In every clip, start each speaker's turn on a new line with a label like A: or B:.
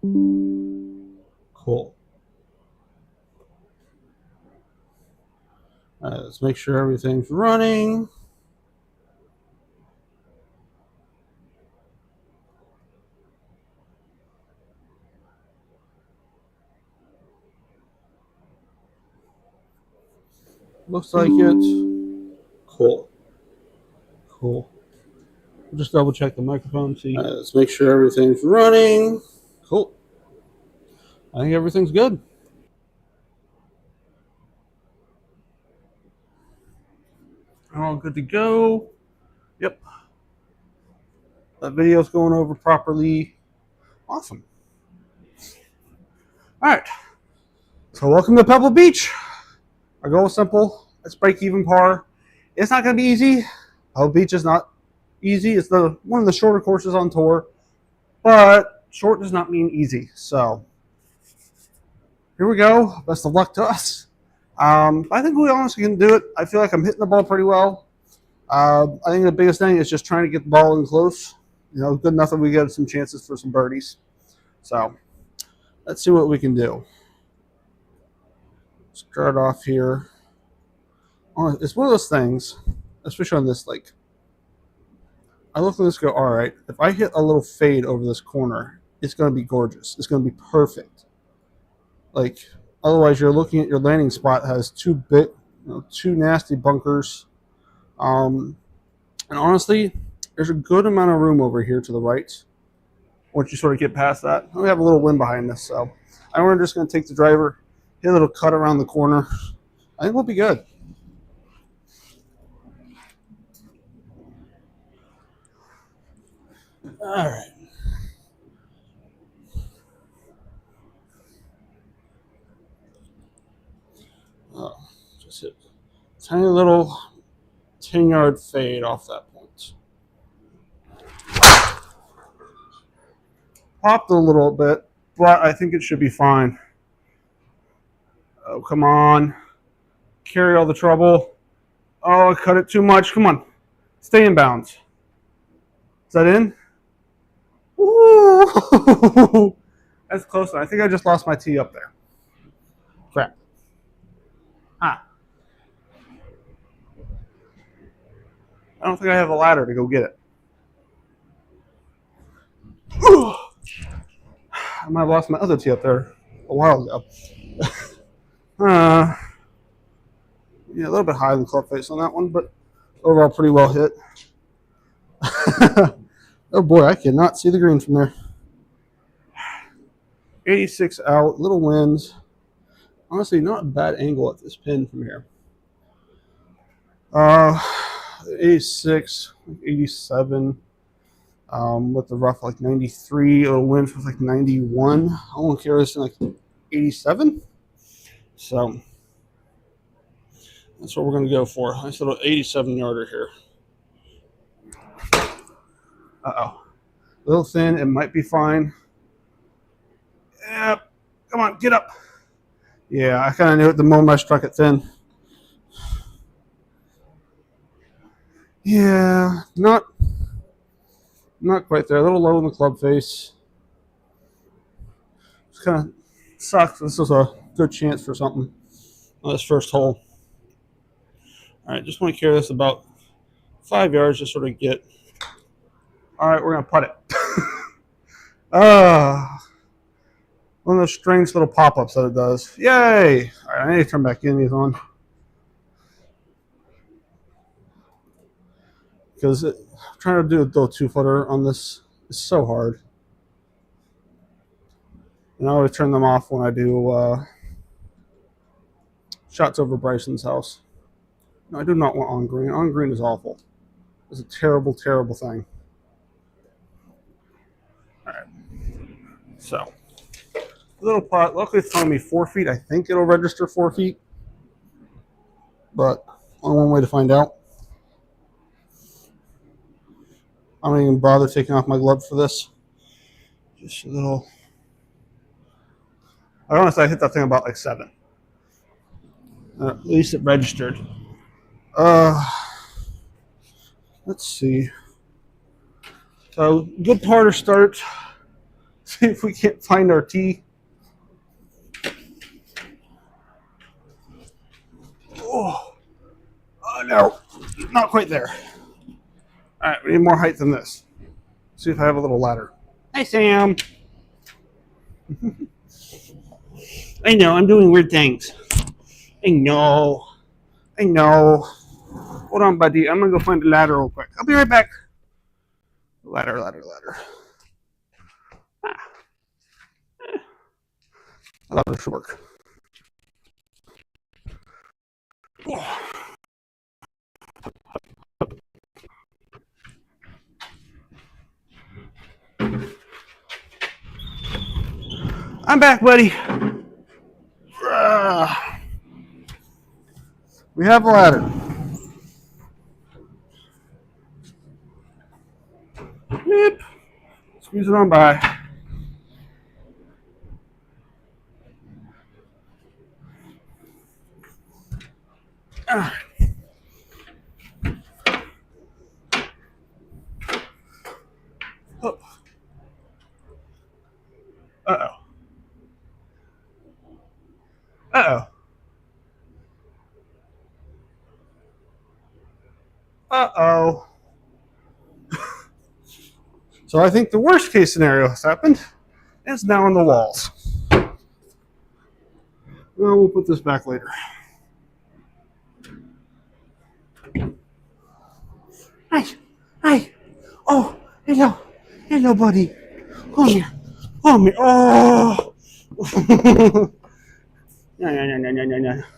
A: Cool. All right, let's make sure everything's running. Looks like it. Cool. Cool. Just double check the microphone. See. Let's make sure everything's running. Cool. I think everything's good. All good to go. Yep. That video's going over properly. Awesome. All right. So welcome to Pebble Beach. Our goal is simple. It's break even par. It's not going to be easy. Pebble Beach is not easy. It's one of the shorter courses on tour, but short does not mean easy. So here we go. Best of luck to us. I think we honestly can do it. I feel like I'm hitting the ball pretty well. I think the biggest thing is just trying to get the ball in close. Good enough that we get some chances for some birdies. So let's see what we can do. Start off here. It's one of those things, especially on this lake. I look at this and go, all right, if I hit a little fade over this corner, it's going to be gorgeous. It's going to be perfect. Otherwise, you're looking at your landing spot has two nasty bunkers. And honestly, there's a good amount of room over here to the right. Once you sort of get past that, we have a little wind behind us, so I think we're just going to take the driver, hit a little cut around the corner. I think we'll be good. All right. Just hit a tiny little 10-yard fade off that point. Popped a little bit, but I think it should be fine. Oh, come on. Carry all the trouble. Oh, I cut it too much. Come on. Stay in bounds. Is that in? Ooh. That's close. I think I just lost my tee up there. Crap. Ah. I don't think I have a ladder to go get it. Ooh. I might have lost my other tee up there a while ago. Yeah, a little bit high in the club face on that one, but overall pretty well hit. Oh boy, I cannot see the green from there. 86 out, little winds. Honestly, not a bad angle at this pin from here. 86, 87, with the rough like 93, a little wind was like 91. I want to carry this in like 87. So that's what we're going to go for. Nice little 87-yarder here. Uh-oh. A little thin. It might be fine. Yep. Come on, get up. Yeah, I kind of knew it the moment I struck it thin. Yeah, not quite there. A little low in the club face. Just kind of sucks. This was a good chance for something on this first hole. All right, just want to carry this about 5 yards, just sort of get. All right, we're gonna putt it. One of those strange little pop-ups that it does. Yay! All right, I need to turn back in these on because trying to do a little 2-footer on this is so hard. And I always turn them off when I do shots over Bryson's house. No, I do not want on green. On green is awful. It's a terrible, terrible thing. All right. So, little putt. Luckily, it's telling me 4 feet. I think it'll register 4 feet. But only one way to find out. I don't even bother taking off my glove for this. Just a little. I honestly, I hit that thing about like 7. At least it registered. Let's see. So good par to start. See if we can't find our tee. Oh, no, not quite there. All right, we need more height than this. See if I have a little ladder. Hi, Sam. I know, I'm doing weird things. I know. Hold on, buddy. I'm going to go find the ladder real quick. I'll be right back. Ladder. Ah. A ladder should work. I'm back, buddy. We have a ladder. Yep. Squeeze it on by. Uh-oh. So I think the worst case scenario has happened. It's now on the walls. Well, we'll put this back later. Hi. Oh, hello, buddy. Come here. Oh. No.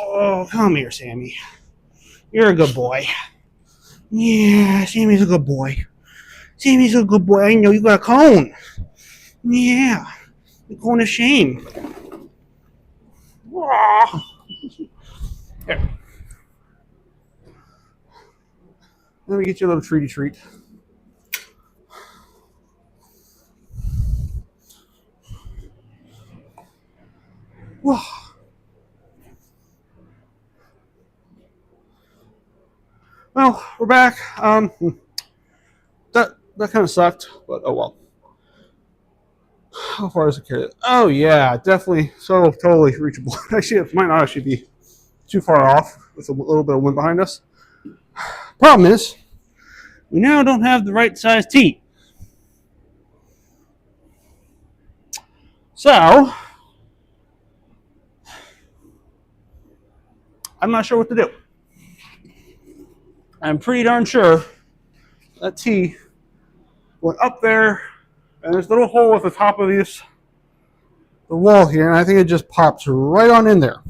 A: Oh, come here, Sammy. You're a good boy. Yeah, Sammy's a good boy. I know you got a cone. Yeah, the cone of shame. Here. Let me get you a little treaty treat. Whoa. Well, we're back. That kind of sucked, but oh well. How far does it carry? Oh yeah, definitely. So totally reachable. Actually, it might not actually be too far off with a little bit of wind behind us. Problem is, we now don't have the right size tee. So, I'm not sure what to do. I'm pretty darn sure that tee went up there, and there's a little hole at the top of the wall here, and I think it just pops right on in there,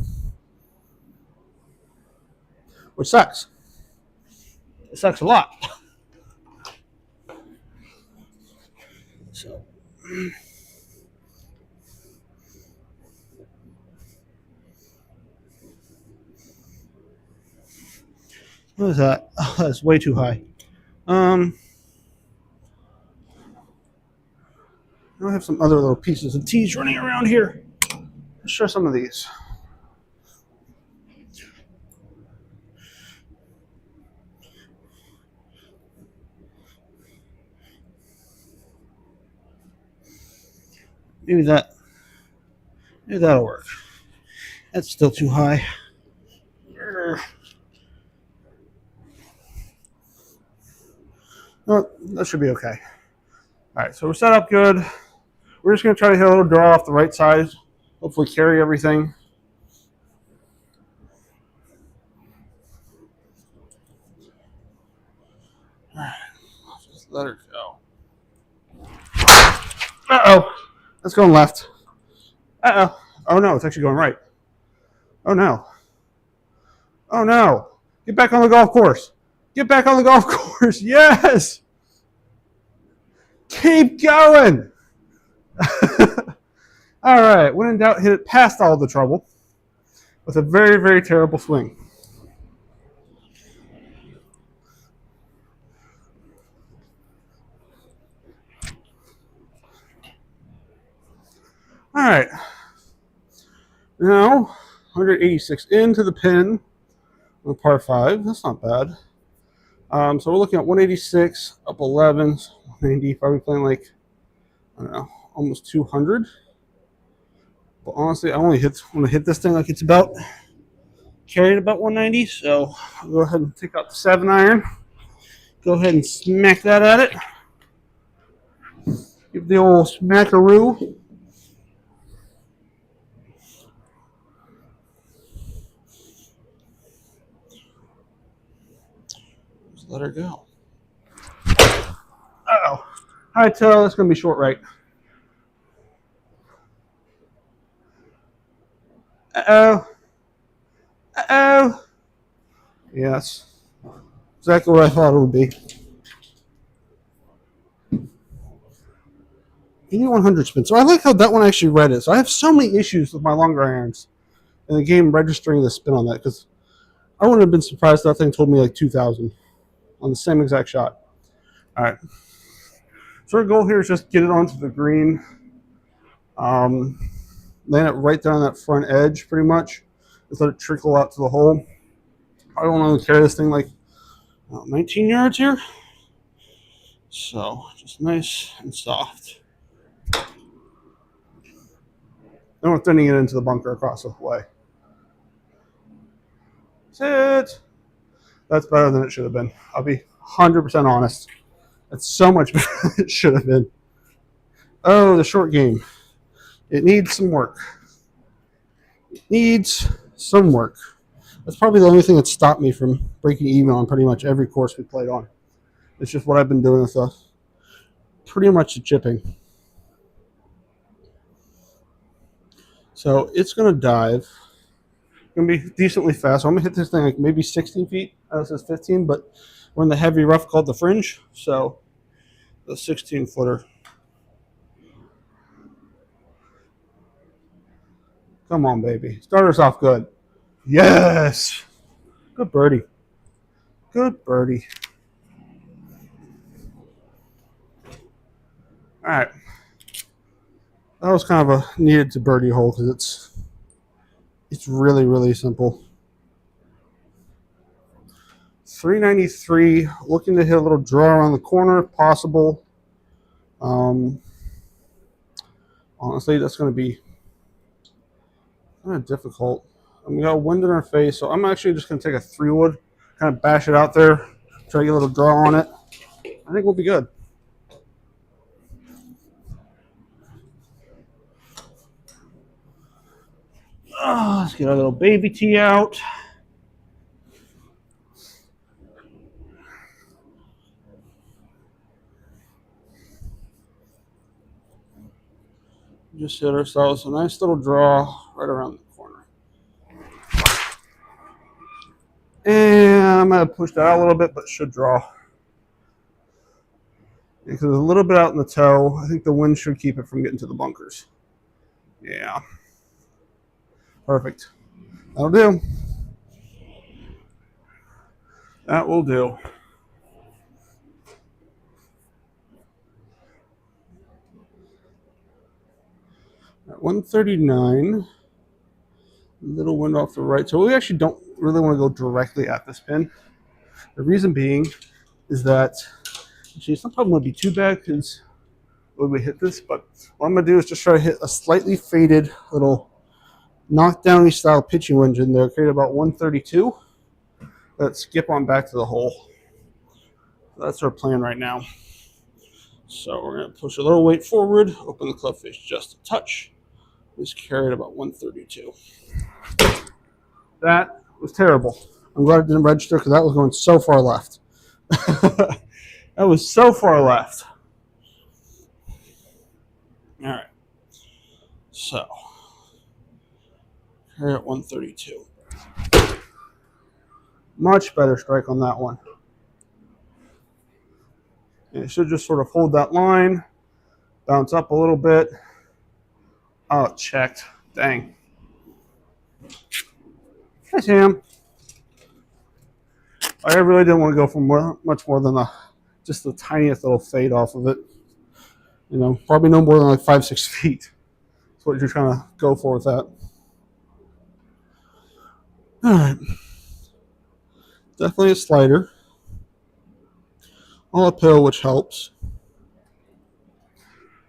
A: which sucks. It sucks a lot. So, what is that? Oh, that's way too high. I have some other little pieces of tees running around here. Let's try some of these. Maybe that'll work. That's still too high. Oh, that should be okay. All right, so we're set up good. We're just going to try to hit a little draw off the right side. Hopefully carry everything. All right, just let her go. Uh-oh. That's going left. Uh-oh. Oh, no, it's actually going right. Oh, no. Get back on the golf course. Yes. Keep going. All right. When in doubt, hit it past all the trouble with a very, very terrible swing. All right. Now, 186 into the pin on par 5. That's not bad. So we're looking at 186, up 11, 190, probably playing like, I don't know, almost 200. But honestly, I only want to hit this thing like it's about carried about 190. So I'll go ahead and take out the 7-iron. Go ahead and smack that at it. Give the old smackaroo. Just let her go. Uh-oh. High tail, that's going to be short right. Uh-oh. Uh-oh. Yes. Exactly what I thought it would be. 8100 spin. So I like how that one actually read it. So I have so many issues with my longer irons and the game registering the spin on that because I wouldn't have been surprised if that thing told me like 2000 on the same exact shot. All right. So our goal here is just get it onto the green. Land it right there on that front edge pretty much. Just let it trickle out to the hole. I don't want to carry this thing like 19 yards here. So just nice and soft. Then we're thinning it into the bunker across the way. That's it. That's better than it should have been. I'll be 100% honest. That's so much better than it should have been. Oh, the short game. It needs some work. It needs some work. That's probably the only thing that stopped me from breaking even on pretty much every course we played on. It's just what I've been doing with pretty much the chipping. So it's going to dive. It's going to be decently fast. So I'm going to hit this thing like maybe 16 feet. This is 15, but we're in the heavy rough called the fringe. So the 16-footer. Come on, baby. Start us off good. Yes. Good birdie. Good birdie. All right. That was kind of a needed to birdie hole because it's really, really simple. 393. Looking to hit a little draw around the corner if possible. Honestly, that's going to be kind of difficult. And we got wind in our face, so I'm actually just going to take a 3-wood, kind of bash it out there, try to get a little draw on it. I think we'll be good. Let's get our little baby tee out. Just hit ourselves a nice little draw right around the corner. And I'm going to push that out a little bit, but should draw. Because it's a little bit out in the toe. I think the wind should keep it from getting to the bunkers. Yeah. Perfect. That'll do. That will do. At 139. Little wind off the right. So we actually don't really want to go directly at this pin. The reason being is that actually it's not probably going to be too bad because when we hit this, but what I'm going to do is just try to hit a slightly faded little knockdowny style pitching wedge in there, create about 132. Let's skip on back to the hole. That's our plan right now. So we're going to push a little weight forward, open the club face just a touch. Just carry it about 132. That was terrible. I'm glad it didn't register because that was going so far left. That was so far left. All right. So, carry at 132. Much better strike on that one. And it should just sort of hold that line, bounce up a little bit. Oh, it checked. Dang. Hi, Sam. I really didn't want to go for much more than just the tiniest little fade off of it. You know, probably no more than like 5-6 feet. That's what you're trying to go for with that. All right. Definitely a slider. all uphill, which helps.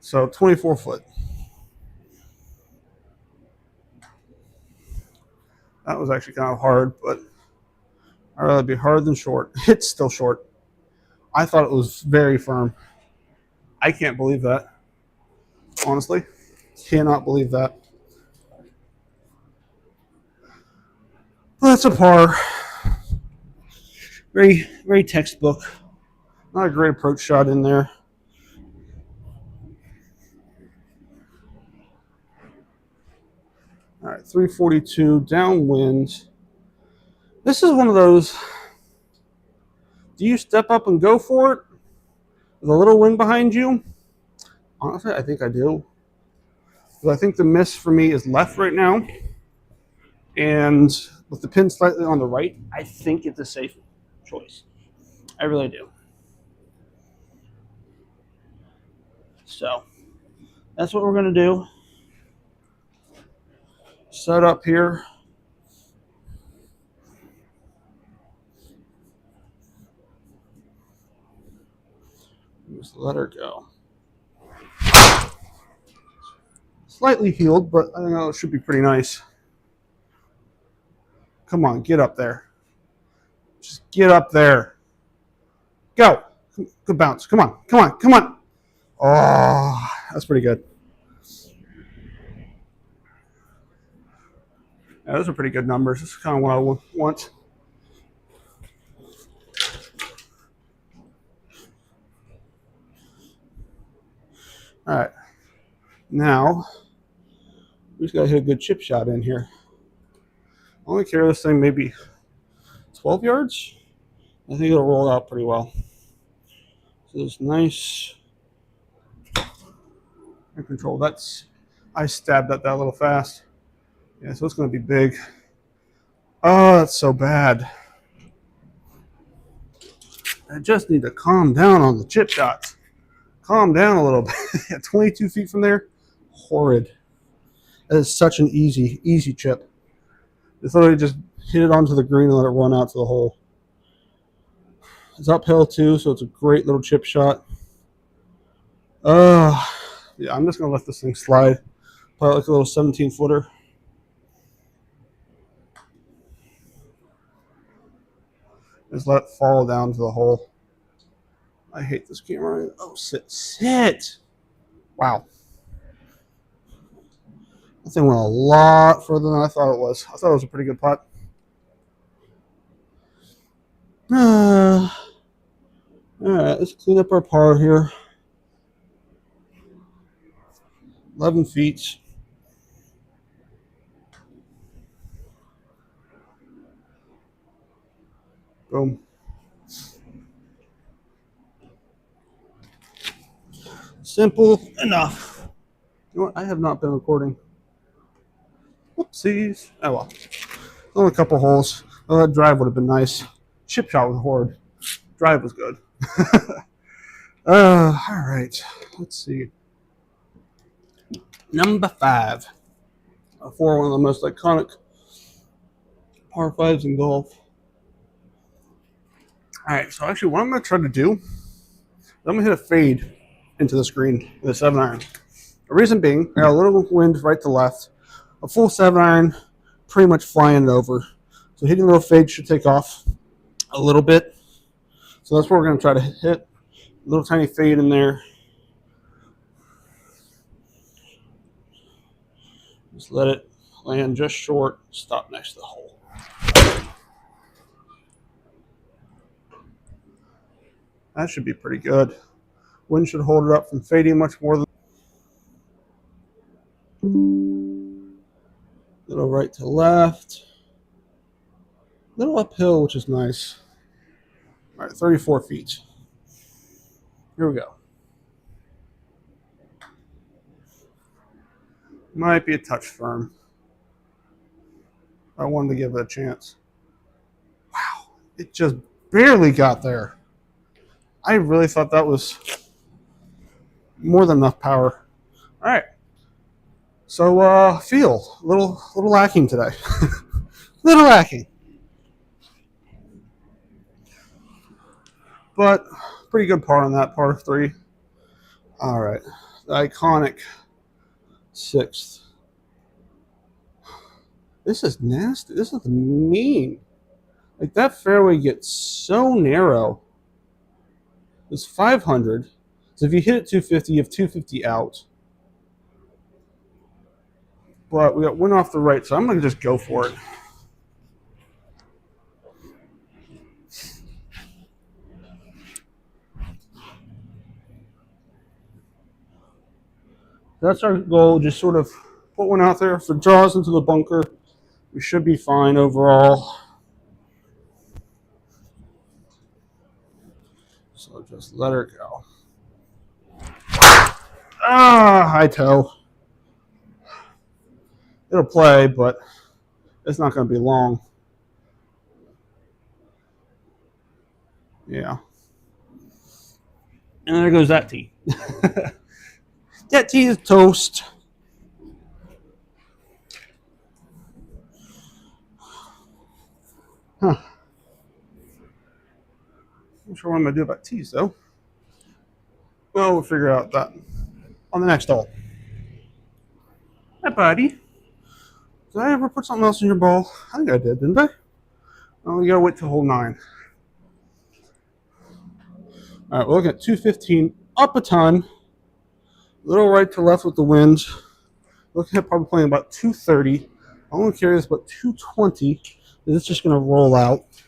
A: So 24 foot. That was actually kind of hard, but I'd rather be hard than short. It's still short. I thought it was very firm. I can't believe that. Honestly, cannot believe that. But that's a par. Very, very textbook. Not a great approach shot in there. All right, 342 downwind. This is one of those. Do you step up and go for it with a little wind behind you? Honestly, I think I do. Because I think the miss for me is left right now. And with the pin slightly on the right, I think it's a safe choice. I really do. So that's what we're going to do. Set up here. Just let her go. Slightly heeled, but I know it should be pretty nice. Come on, get up there. Just get up there. Go. Good bounce. Come on, come on, come on. Oh, that's pretty good. Yeah, those are pretty good numbers. This is kind of what I want. All right. Now, we just got to hit a good chip shot in here. I only carry this thing maybe 12 yards. I think it'll roll out pretty well. So it's nice and control. I stabbed at that a little fast. Yeah, so it's going to be big. Oh, that's so bad. I just need to calm down on the chip shots. Calm down a little bit. 22 feet from there, horrid. That is such an easy chip. It's literally just hit it onto the green and let it run out to the hole. It's uphill too, so it's a great little chip shot. Yeah, I'm just gonna let this thing slide. Probably like a little 17-footer. Just let it fall down to the hole. I hate this camera. Oh, sit. Wow. That thing went a lot further than I thought it was. I thought it was a pretty good putt. All right, let's clean up our par here. 11 feet. Boom. Simple enough. You know what? I have not been recording. Whoopsies. Oh well. Only a couple holes. Well, that drive would have been nice. Chip shot was horrid. Drive was good. All right. Let's see. Number 5. For one of the most iconic par 5s in golf. All right. So actually, what I'm going to try to do is I'm going to hit a fade into the screen with a 7-iron. The reason being, I got a little wind right to left. A full 7-iron, pretty much flying it over. So hitting a little fade should take off a little bit. So that's what we're going to try to hit. A little tiny fade in there. Just let it land just short. Stop next to the hole. That should be pretty good. Wind should hold it up from fading much more than. Little right to left. Little uphill, which is nice. All right, 34 feet. Here we go. Might be a touch firm. I wanted to give it a chance. Wow, it just barely got there. I really thought that was more than enough power. All right. So feel a little lacking today. Little lacking. but pretty good par on that par 3. All right, the iconic 6th. This is nasty. This is mean. Like, that fairway gets so narrow. It's 500. So if you hit it 250, you have 250 out. But we got one off the right, so I'm going to just go for it. That's our goal. Just sort of put one out there. If it draws into the bunker, we should be fine overall. So just let her go. High toe. It'll play, but it's not going to be long. Yeah. And there goes that tee. That tee is toast. Huh. I'm sure what I'm going to do about tees, though. Well, we'll figure out that on the next hole. Hi, buddy. Did I ever put something else in your ball? I think I did, didn't I? Oh, we got to wait till hole 9. All right, we're looking at 215 up a ton. A little right to left with the wind. Looking at probably playing about 230. I'm only curious about 220. It's just going to roll out. So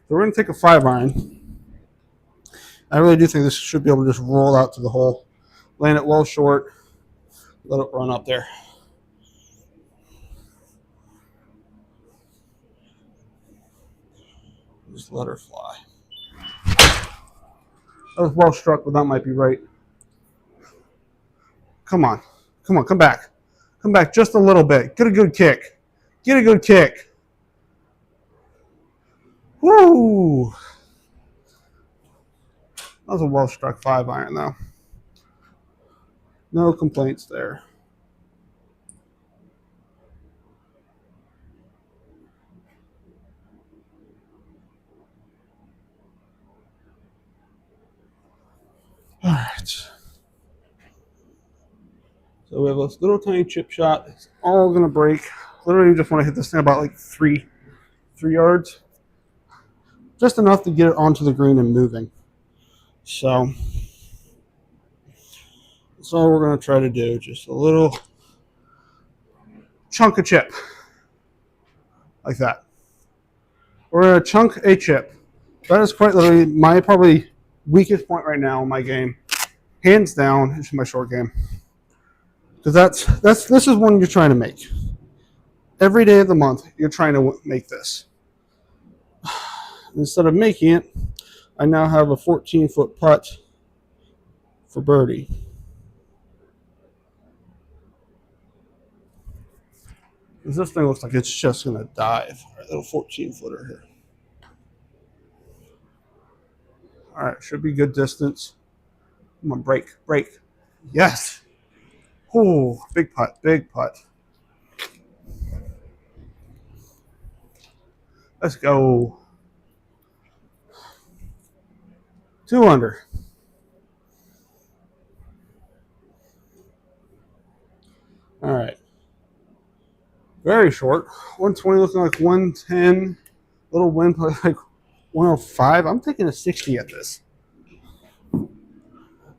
A: we're going to take a 5-iron. I really do think this should be able to just roll out to the hole. Land it well short. Let it run up there. Just let her fly. That was well struck, but that might be right. Come on. Come on, come back. Come back just a little bit. Get a good kick. Get a good kick. Woo! That was a well struck 5-iron, though. No complaints there. All right. So we have a little tiny chip shot. It's all going to break. Literally just want to hit this thing about like 3 yards. Just enough to get it onto the green and moving. So that's all we're going to try to do. Just a little chunk of chip. Like that. We're going to chunk a chip. That is quite literally my probably weakest point right now in my game. Hands down, it's my short game. Because this is one you're trying to make. Every day of the month, you're trying to make this. Instead of making it, I now have a 14-foot putt for birdie. This thing looks like it's just going to dive. All right, little 14-footer here. All right, should be good distance. Come on, break. Yes. Oh, big putt. Let's go. 2 under. All right. Very short. 120 looking like 110. Little wind like 105. I'm taking a 60 at this.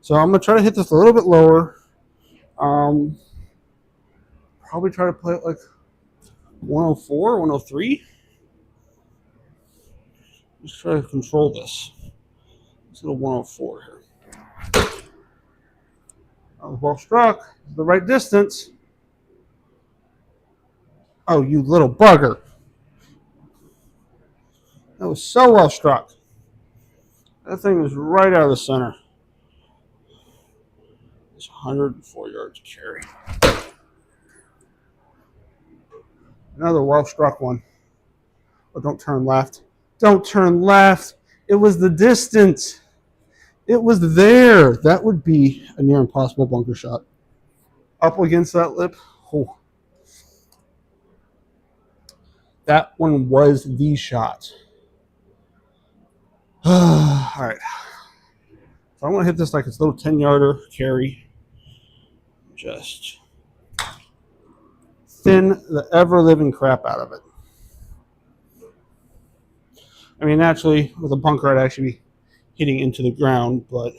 A: So I'm going to try to hit this a little bit lower. Probably try to play it like 104, 103. Just try to control this. It's a little 104 here. I was well struck. The right distance. Oh, you little bugger. That was so well struck. That thing was right out of the center. It's 104 yards to carry. Another well struck one. Oh, don't turn left. Don't turn left. It was the distance. It was there. That would be a near impossible bunker shot. Up against that lip. Oh. That one was the shot. All right. I want to hit this like it's a little 10-yarder carry. Just thin the ever-living crap out of it. I mean, naturally, with a bunker, I'd actually be hitting into the ground, but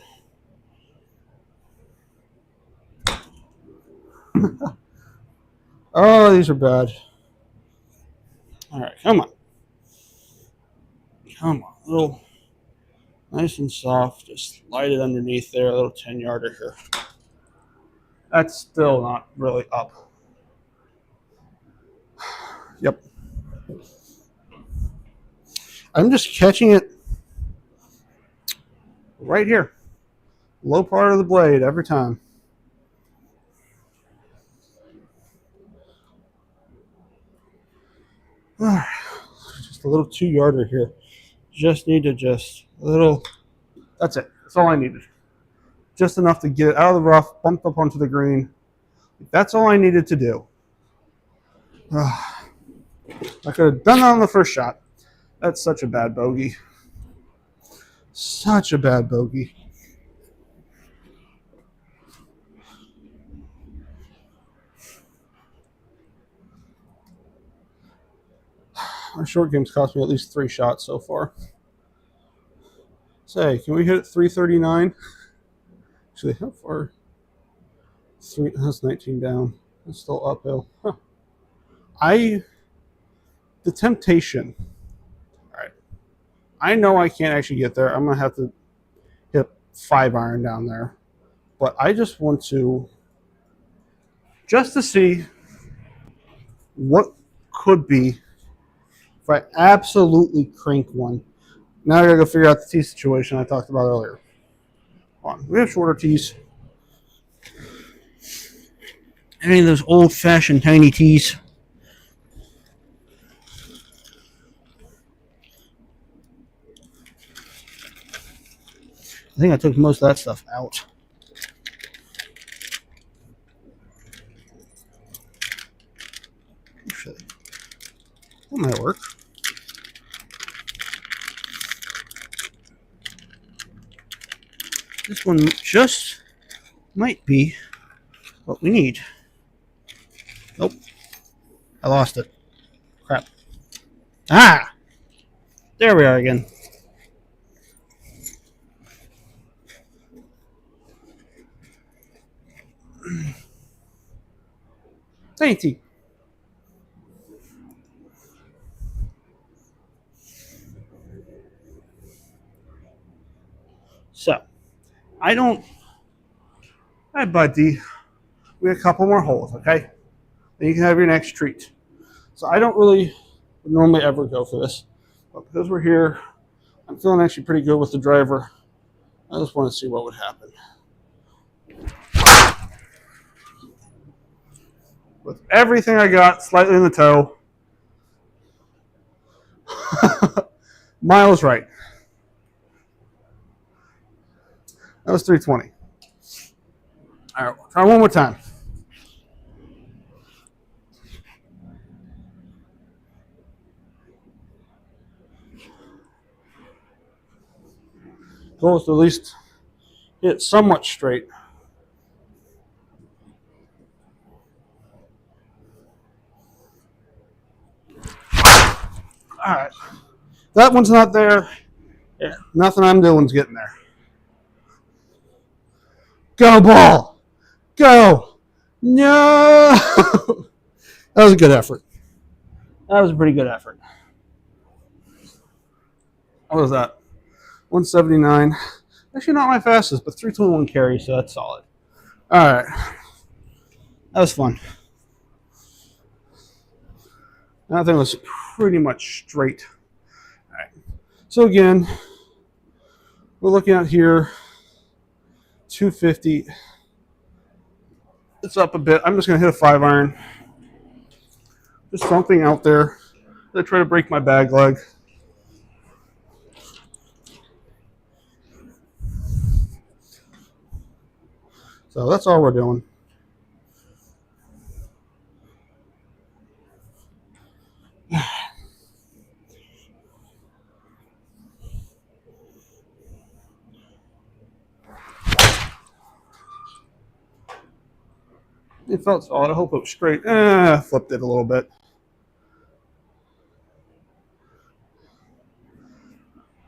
A: oh, these are bad. All right, come on. Come on. A little nice and soft. Just light it underneath there, a little 10-yarder here. That's still not really up. Yep. I'm just catching it right here. Low part of the blade every time. Just a little 2-yarder here. Just need to just a little. That's it. That's all I needed. Just enough to get it out of the rough, bumped up onto the green. That's all I needed to do. I could have done that on the first shot. That's such a bad bogey. Such a bad bogey. My short game's cost me at least 3 shots so far. Say, can we hit it 339? Actually, how far? That's 19 down. It's still uphill. Huh. The temptation. All right. I know I can't actually get there. I'm going to have to hit 5-iron down there. But I just want to, just to see what could be if I absolutely crank one. Now I gotta go figure out the tee situation I talked about earlier. Hold on. We have shorter tees. Any of those old-fashioned tiny tees. I think I took most of that stuff out. Actually, that might work. This one just might be what we need. Nope. I lost it. Crap. Ah! There we are again. Dainty. So, I don't. Hi, buddy. We have a couple more holes, okay? Then you can have your next treat. So, I don't really normally ever go for this. But because we're here, I'm feeling actually pretty good with the driver. I just want to see what would happen. With everything I got, slightly in the toe. Miles right. That was 320. All right, try one more time. Goal is to at least hit somewhat straight. All right. That one's not there. Yeah, nothing I'm doing is getting there. Go, ball. Go. No. That was a good effort. That was a pretty good effort. What was that? 179. Actually, not my fastest, but 321 carry, so that's solid. All right. That was fun. That thing was pretty much straight. All right. So again, we're looking at here 250. It's up a bit. I'm just going to hit a 5-iron. Just something out there. I try to break my bag leg. So that's all we're doing. It felt solid. I hope it was straight. Flipped it a little bit.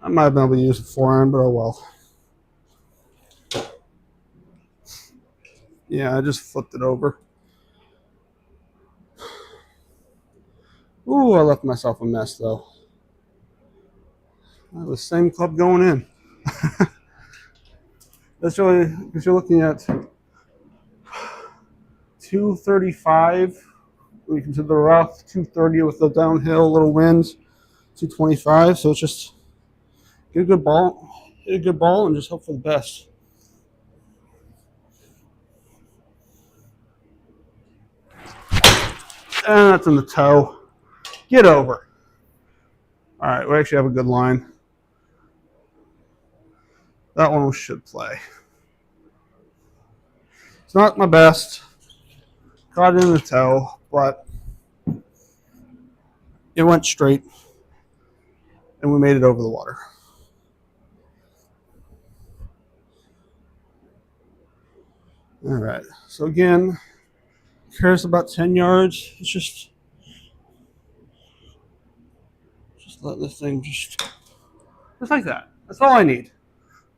A: I might have been able to use a forehand, but oh well. Yeah, I just flipped it over. Ooh, I left myself a mess though. The same club going in. That's really, because you're looking at 235. We consider the rough 230 with the downhill, little winds, 225. So it's just get a good ball, hit a good ball, and just hope for the best. And that's in the toe. Get over. All right, we actually have a good line. That one should play. It's not my best. Caught it in the toe, but it went straight, and we made it over the water. All right. So again, cares about 10 yards. It's just let this thing just like that. That's all I need.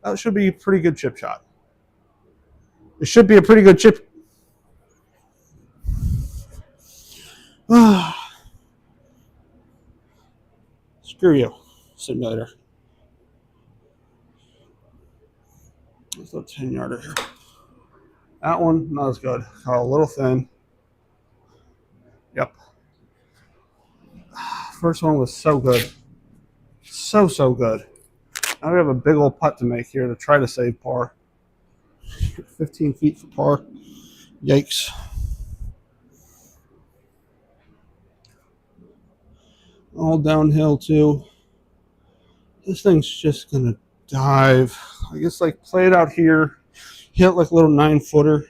A: That should be a pretty good chip shot. It should be a pretty good chip. Screw you, simulator. Let's go 10 yarder here. That one, not as good. A little thin. Yep. First one was so good. So good. Now we have a big old putt to make here to try to save par. 15 feet for par. Yikes. All downhill too. This thing's just gonna dive. I guess like play it out here. Hit like a little 9-footer.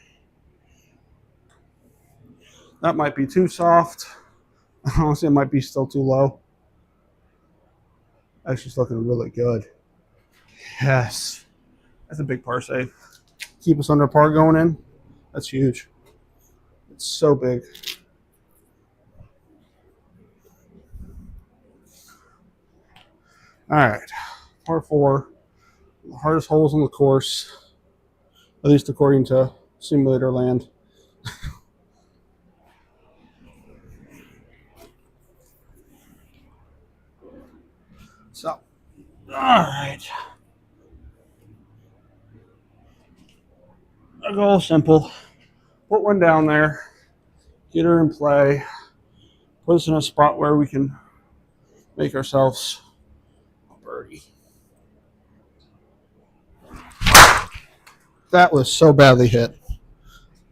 A: That might be too soft. Honestly, it might be still too low. Actually, it's looking really good. Yes. That's a big par save. Keep us under par going in. That's huge. It's so big. All right. Par 4. The hardest holes on the course. At least according to Simulator Land. So, all right. Our goal is simple. Put one down there. Get her in play. Put us in a spot where we can make ourselves a birdie. That was so badly hit.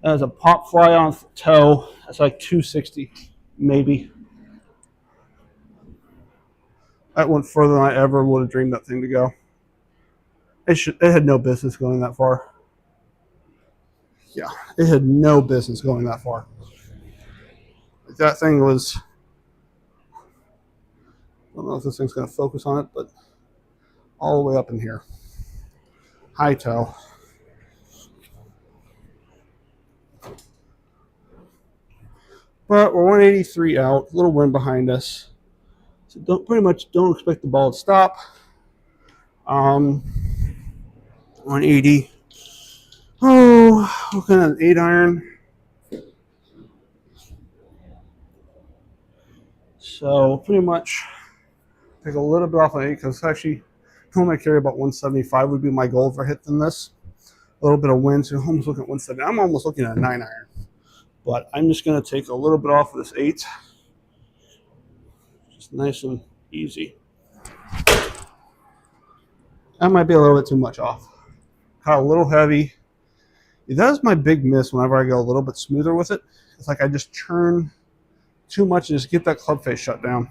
A: That was a pop fly on the toe. That's like 260, maybe. That went further than I ever would have dreamed that thing to go. It had no business going that far. Yeah, it had no business going that far. That thing was, I don't know if this thing's going to focus on it, but all the way up in here. High toe. But we're 183 out, a little wind behind us. So pretty much don't expect the ball to stop. 180. Oh, looking at an 8-iron. So pretty much take a little bit off on 8 because actually normally I carry about 175 would be my goal if I hit than this. A little bit of wind, so I'm almost looking at 170. I'm almost looking at a 9-iron. But I'm just going to take a little bit off of this 8. Just nice and easy. That might be a little bit too much off. Caught a little heavy. That is my big miss whenever I go a little bit smoother with it. It's like I just churn too much and just get that club face shut down.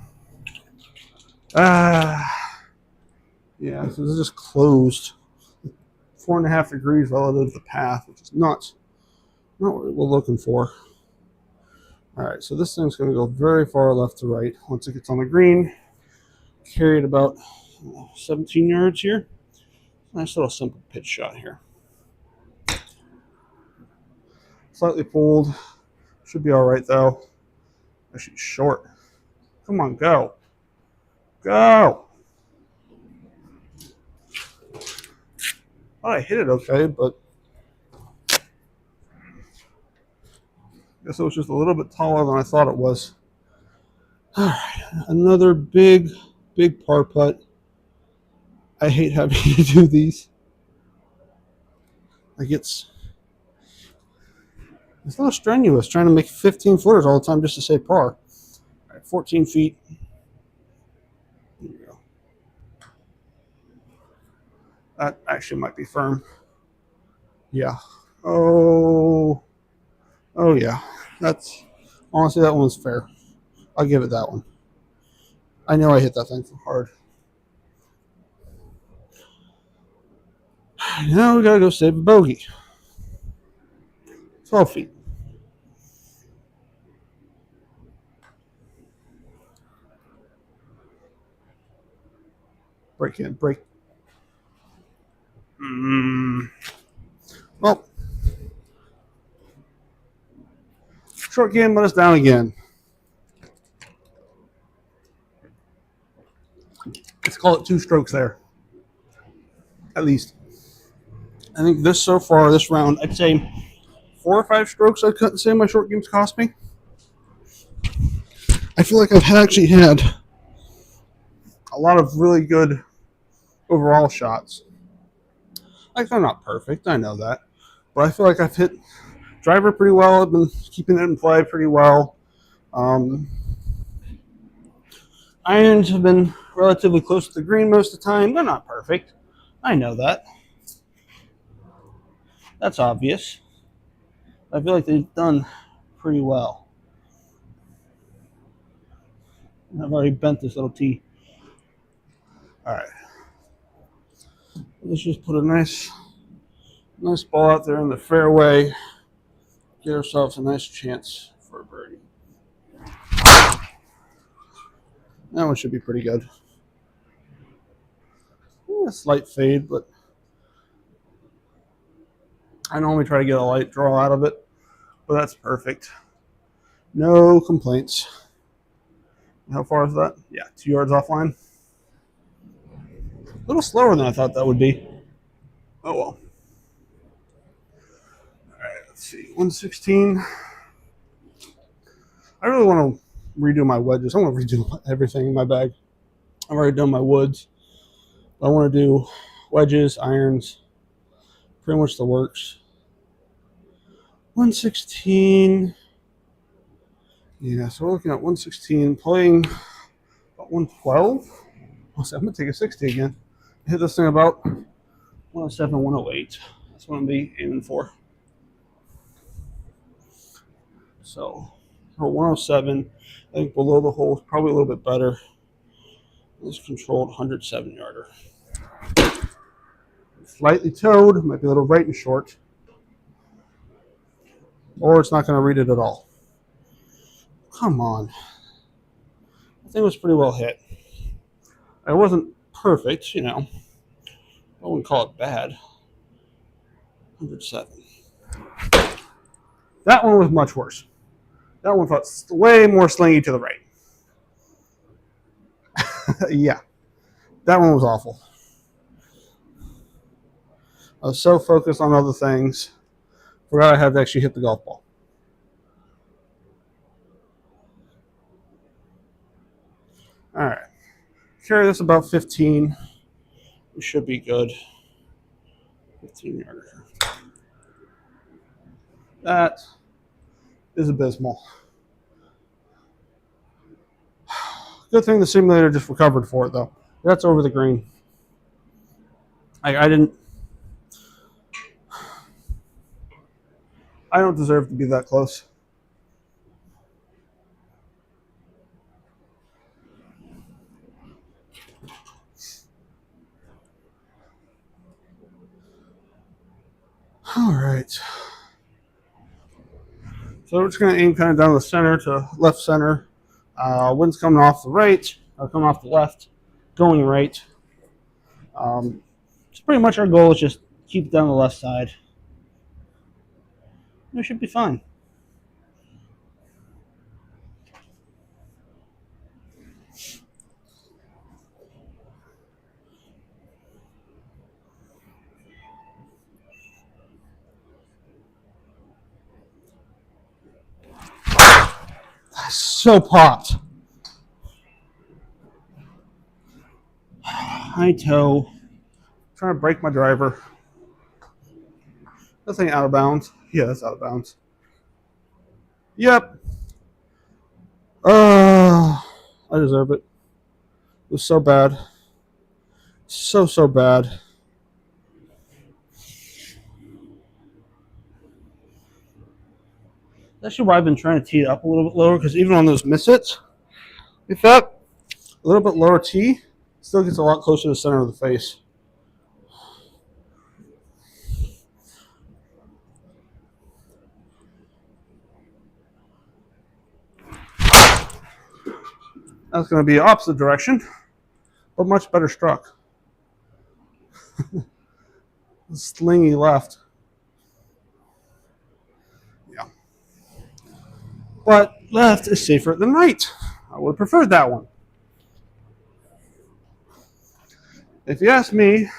A: Yeah, so this is just closed. 4.5 degrees relative to the path, which is not what we're looking for. All right, so this thing's going to go very far left to right. Once it gets on the green, carry it about 17 yards here. Nice little simple pitch shot here. Slightly pulled. Should be all right though. She's short. Come on, go. Go. Oh, I hit it okay, but I guess it was just a little bit taller than I thought it was. All right, another big par putt. I hate having to do these. Like it's not strenuous trying to make 15 footers all the time just to say par. All right, 14 feet. There you go. That actually might be firm. Yeah. Oh yeah. That's honestly, that one's fair. I'll give it that one. I know I hit that thing hard. Now we gotta go save a bogey. 12 feet. Break in, break. Well, short game let us down again. Let's call it 2 strokes there. At least. I think this round, I'd say 4 or 5 strokes I couldn't say my short games cost me. I feel like I've actually had a lot of really good overall shots. Like, they're not perfect, I know that. But I feel like I've hit driver pretty well. I've been keeping it in play pretty well. Irons have been relatively close to the green most of the time. They're not perfect. I know that. That's obvious. I feel like they've done pretty well. I've already bent this little tee. All right. Let's just put a nice ball out there in the fairway. Get ourselves a nice chance for a birdie. That one should be pretty good. A slight fade, but I normally try to get a light draw out of it, but that's perfect. No complaints. How far is that? Yeah, 2 yards offline. A little slower than I thought that would be. Oh well. All right, let's see. 116. I really want to redo my wedges. I want to redo everything in my bag. I've already done my woods. I want to do wedges, irons, pretty much the works. 116. Yeah, so we're looking at 116, playing about 112. I'm going to take a 60 again. Hit this thing about 107, 108. That's what I'm be aiming for. So for 107, I think below the hole is probably a little bit better. This controlled 107 yarder. Slightly towed, might be a little right and short. Or it's not going to read it at all. Come on. I think it was pretty well hit. It wasn't perfect, you know. I wouldn't call it bad. 107. That one was much worse. That one felt way more slingy to the right. Yeah. That one was awful. I was so focused on other things. Forgot I had to actually hit the golf ball. All right. Carry this about 15. We should be good. 15 yarder. That is abysmal. Good thing the simulator just recovered for it, though. That's over the green. I don't deserve to be that close. All right. So we're just going to aim kind of down the center to left center. Wind's coming off the right, or coming off the left, going right. So pretty much our goal is just keep it down the left side. We should be fine. so popped. High toe. Trying to break my driver. That thing out of bounds. Yeah, that's out of bounds. Yep. I deserve it. It was so bad. So bad. That's actually why I've been trying to tee it up a little bit lower, because even on those miss-hits, if that a little bit lower tee, still gets a lot closer to the center of the face. That's going to be opposite direction, but much better struck. Slingy left. Yeah. But left is safer than right. I would have preferred that one. If you ask me,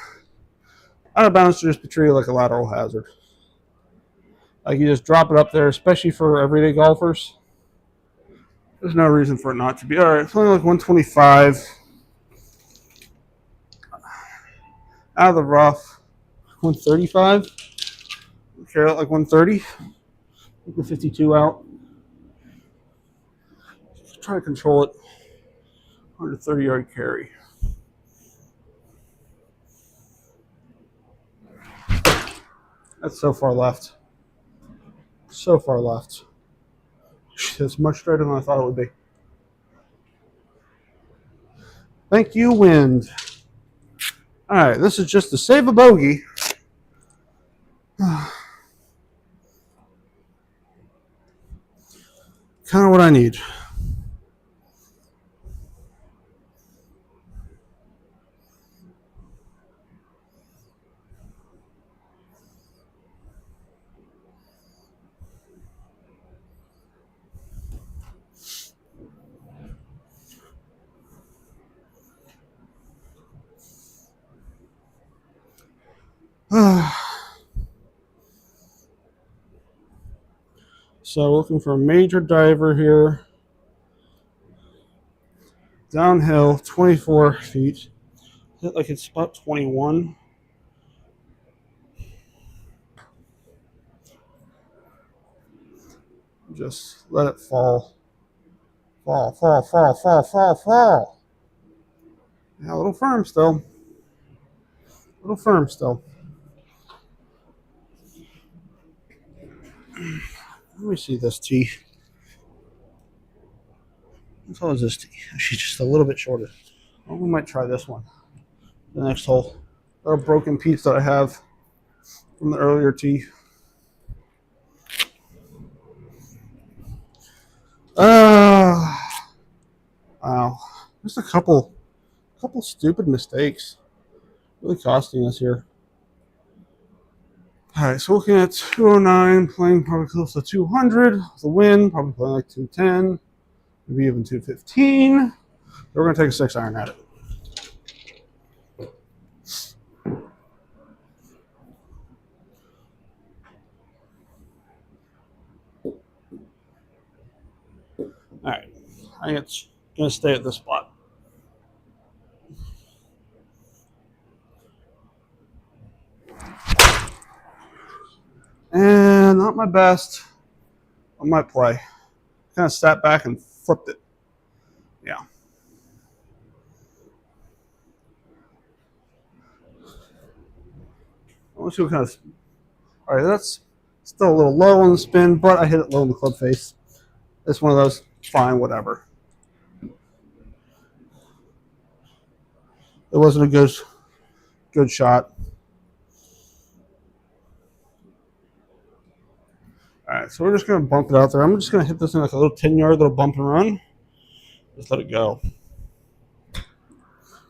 A: out of bounds should just be treated like a lateral hazard. Like you just drop it up there, especially for everyday golfers. There's no reason for it not to be. All right, it's only like 125. Out of the rough, 135. Carry it like 130. Take the 52 out. Try to control it. 130-yard carry. That's so far left. So far left. It's much straighter than I thought it would be. Thank you, wind. All right, this is just to save a bogey. Kind of what I need. So looking for a major diver here. Downhill, 24 feet. Hit like it's about 21. Just let it fall. Fall, fall, fall, fall, fall, fall. Yeah, a little firm still. A little firm still. Let me see this tee. How tall is this tee? She's just a little bit shorter. Well, we might try this one. The next hole. A broken piece that I have from the earlier tee. Wow. Just a couple stupid mistakes. Really costing us here. Alright, so looking at 209, playing probably close to 200. The win, probably playing like 210, maybe even 215. We're going to take a 6-iron at it. Alright, I think it's going to stay at this spot. And not my best on my play. Kind of sat back and flipped it. Yeah. Let's see what kind of. All right, that's still a little low on the spin, but I hit it low in the club face. It's one of those. Fine, whatever. It wasn't a good shot. All right, so we're just going to bump it out there. I'm just going to hit this in like a little 10-yard little bump and run. Just let it go.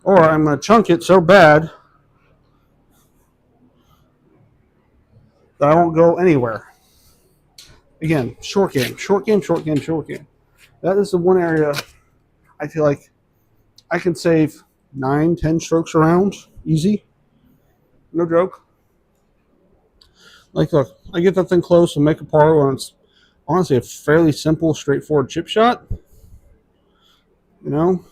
A: Or I'm going to chunk it so bad that I won't go anywhere. Again, short game, short game, short game, short game. That is the one area I feel like I can save 9-10 strokes around. Easy. No joke. Like, look, I get that thing close and make a par when it's honestly a fairly simple, straightforward chip shot. You know,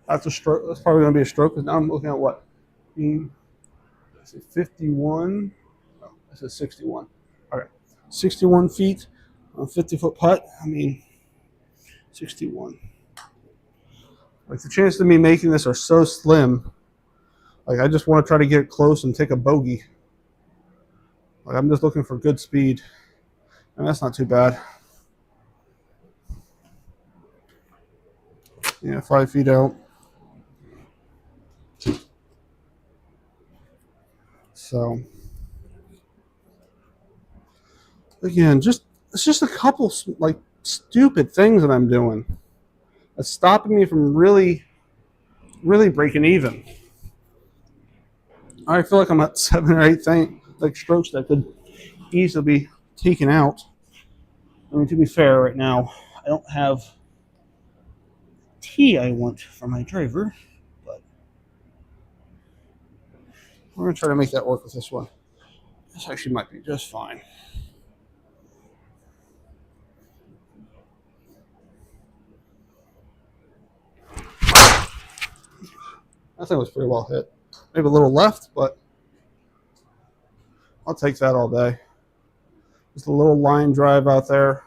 A: that's a stroke. That's probably going to be a stroke because now I'm looking at what? 51. No, I said 61. All right, 61 feet, a 50-foot putt. I mean, 61. Like the chances of me making this are so slim. Like I just want to try to get close and take a bogey. Like I'm just looking for good speed, and that's not too bad. Yeah, 5 feet out. So again, it's just a couple like stupid things that I'm doing that's stopping me from really breaking even. I feel like I'm at 7 or 8 like strokes that could easily be taken out. I mean, to be fair, right now I don't have tee I want for my driver, but we're gonna try to make that work with this one. This actually might be just fine. I think it was pretty well hit. Maybe a little left, but I'll take that all day. Just a little line drive out there.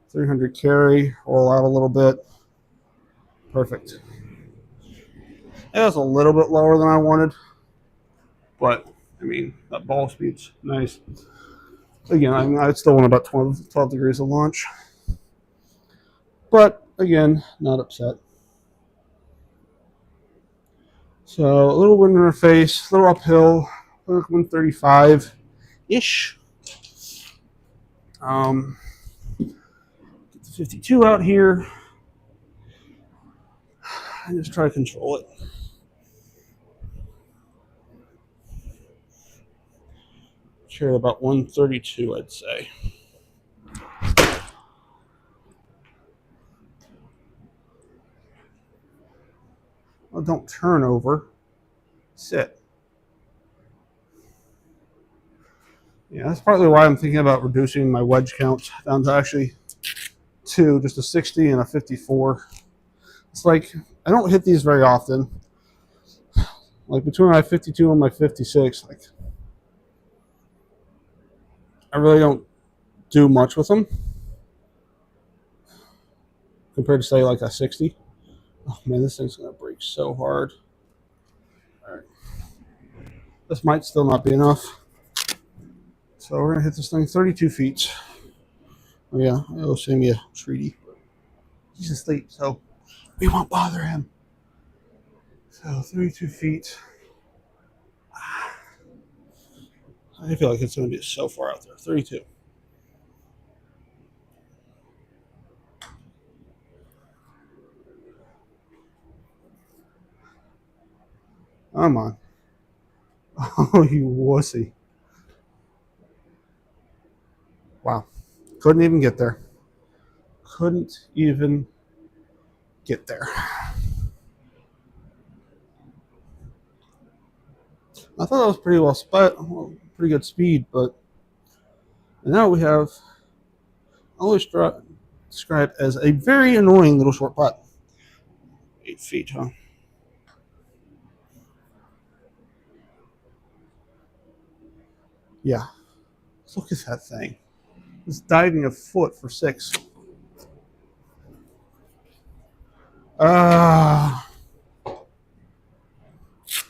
A: 300 carry, roll out a little bit. Perfect. It was a little bit lower than I wanted, but I mean, that ball speed's nice. Again, I still want about 12 degrees of launch. But again, not upset. So a little wind in her face, a little uphill, 135-ish. Get the 52 out here. And just try to control it. Carry about 132, I'd say. Well, don't turn over. Sit. Yeah, that's partly why I'm thinking about reducing my wedge count down to actually 2, just a 60 and a 54. It's like I don't hit these very often. Like between my 52 and my 56, like I really don't do much with them compared to say like a 60. Oh man, this thing's gonna break so hard. All right, this might still not be enough. So we're gonna hit this thing 32 feet. Oh yeah, it'll send me a treaty. He's asleep, so we won't bother him. So 32 feet. I feel like it's gonna be so far out there. 32. Come on. Oh, you wussy. Wow. Couldn't even get there. Couldn't even get there. I thought that was pretty pretty good speed, but now we have always described as a very annoying little short putt. 8 feet, huh? Yeah. Look at that thing. It's diving a foot for 6.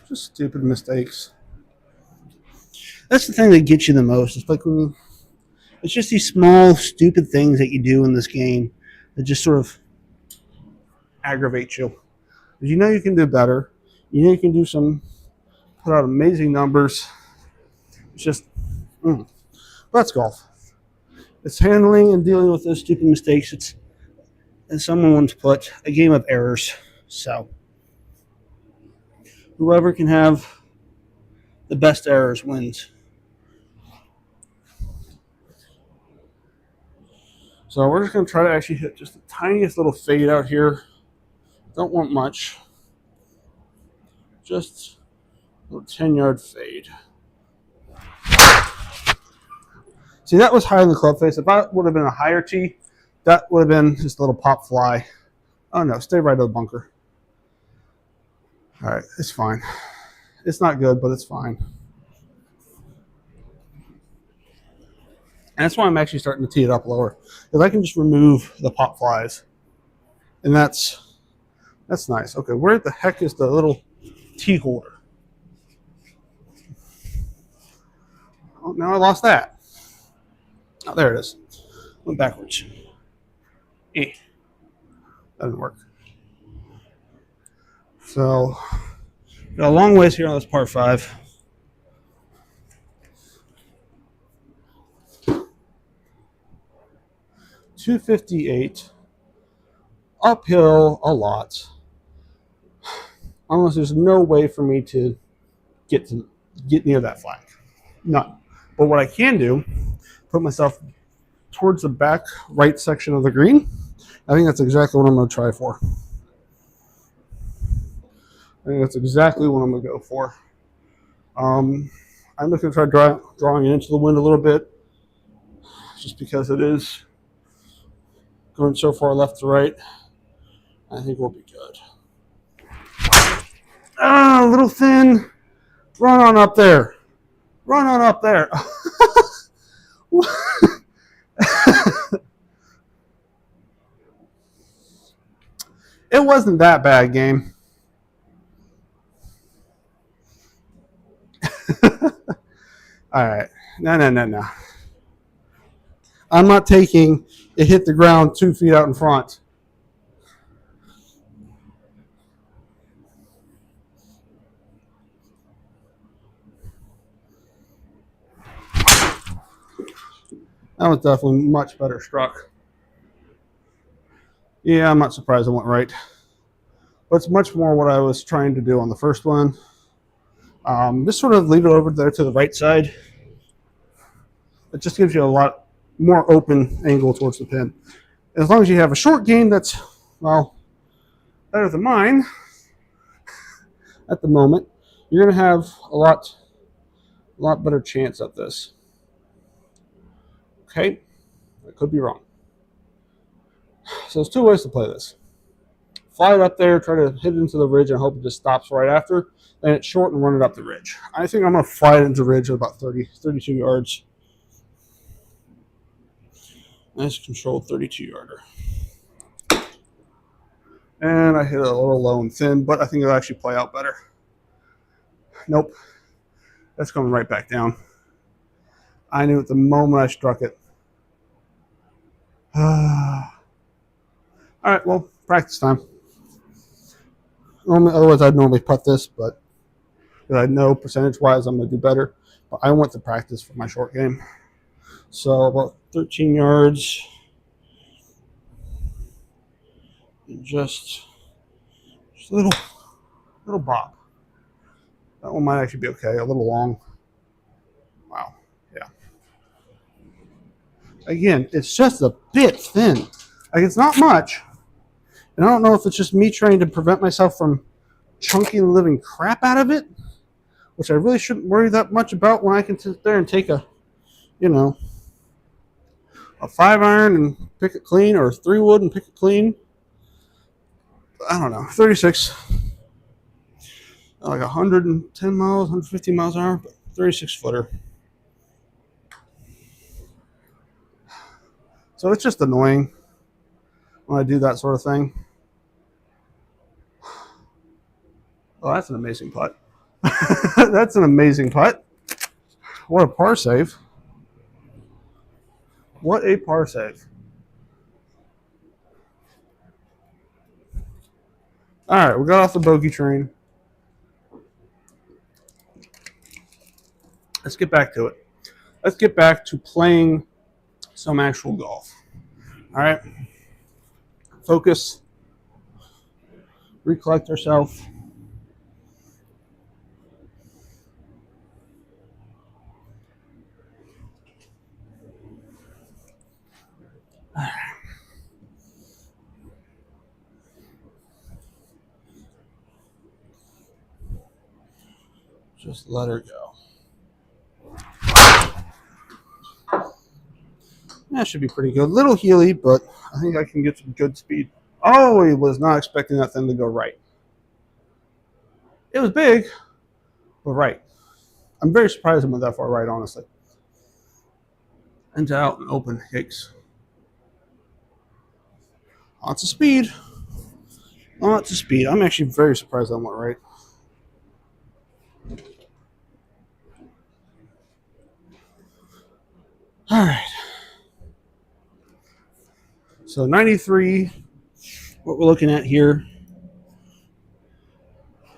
A: Just stupid mistakes. That's the thing that gets you the most. It's like it's just these small, stupid things that you do in this game that just sort of aggravate you. You know you can do better. You know you can put out amazing numbers. It's just, that's golf. It's handling and dealing with those stupid mistakes. It's, as someone once put, a game of errors. So, whoever can have the best errors wins. So we're just going to try to actually hit just the tiniest little fade out here. Don't want much. Just a little 10-yard fade. See, that was high in the club face. If that would have been a higher tee, That would have been just a little pop fly. Oh no, stay right of the bunker. All right, it's fine. It's not good, but it's fine. And that's why I'm actually starting to tee it up lower, because I can just remove the pop flies, and that's nice. Okay, where the heck is the little tee holder? Oh, now I lost that. Oh, there it is. Went backwards. That didn't work. So, got a long ways here on this par 5. .258. Uphill a lot. Almost there's no way for me to get near that flag. None. But what I can do, put myself towards the back right section of the green. I think that's exactly what I'm going to try for. I think that's exactly what I'm going to go for. I'm just going to try drawing it into the wind a little bit, just because it is going so far left to right. I think we'll be good. A little thin. Run on up there. Run on up there. It wasn't that bad, game. All right. No. I'm not taking it hit the ground 2 feet out in front. That was definitely much better struck. Yeah, I'm not surprised it went right. But it's much more what I was trying to do on the first one. Just sort of leave it over there to the right side. It just gives you a lot more open angle towards the pin. As long as you have a short game that's, well, better than mine at the moment, you're going to have a lot better chance at this. Okay, I could be wrong. So there's 2 ways to play this. Fly it up there, try to hit it into the ridge, and hope it just stops right after. Then it's short and run it up the ridge. I think I'm going to fly it into the ridge at about 32 yards. Nice controlled 32-yarder. And I hit it a little low and thin, but I think it'll actually play out better. Nope. That's coming right back down. I knew at the moment I struck it. All right, well, practice time. Otherwise, I'd normally putt this, but I know percentage-wise I'm going to do better. But I want to practice for my short game. So about 13 yards. And just a little bop. That one might actually be okay. A little long. Wow. Yeah. Again, it's just a bit thin. Like, it's not much. And I don't know if it's just me trying to prevent myself from chunking the living crap out of it, which I really shouldn't worry that much about when I can sit there and take a 5-iron and pick it clean, or a 3-wood and pick it clean. I don't know, 36, like 110 miles, 150 miles an hour, but 36-footer. So it's just annoying when I do that sort of thing. Oh, that's an amazing putt. That's an amazing putt. What a par save. What a par save. All right, we got off the bogey train. Let's get back to it. Let's get back to playing some actual golf. All right. Focus. Recollect ourselves. Just let her go. That should be pretty good. Little heely, but I think I can get some good speed. Oh, he was not expecting that thing to go right. It was big, but right. I'm very surprised it went that far right, honestly. Into out and open. Yikes. Lots of speed. Lots of speed. I'm actually very surprised that went right. All right. So 93, what we're looking at here.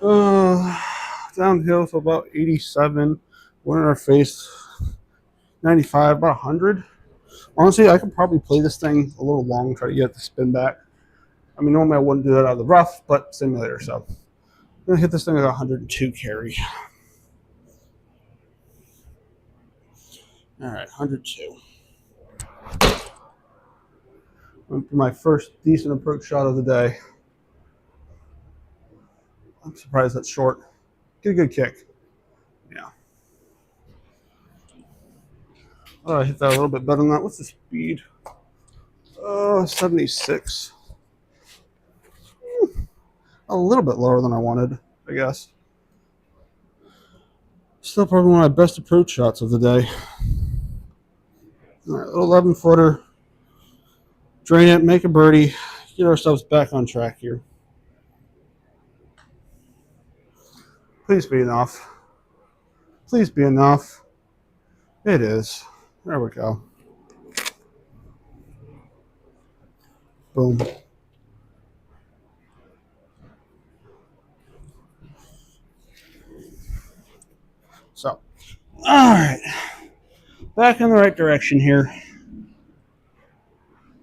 A: Downhill, so about 87. One in our face, 95, about 100. Honestly, I could probably play this thing a little long, try to get it to spin back. I mean, normally I wouldn't do that out of the rough, but simulator, so. I'm going to hit this thing at 102 carry. All right, 102. My first decent approach shot of the day. I'm surprised that's short. Get a good kick. Yeah. Oh, I hit that a little bit better than that. What's the speed? 76. A little bit lower than I wanted, I guess. Still probably one of my best approach shots of the day. All right, little 11-footer. Drain it, make a birdie, get ourselves back on track here. Please be enough. Please be enough. It is. There we go. Boom. So, all right. Back in the right direction here.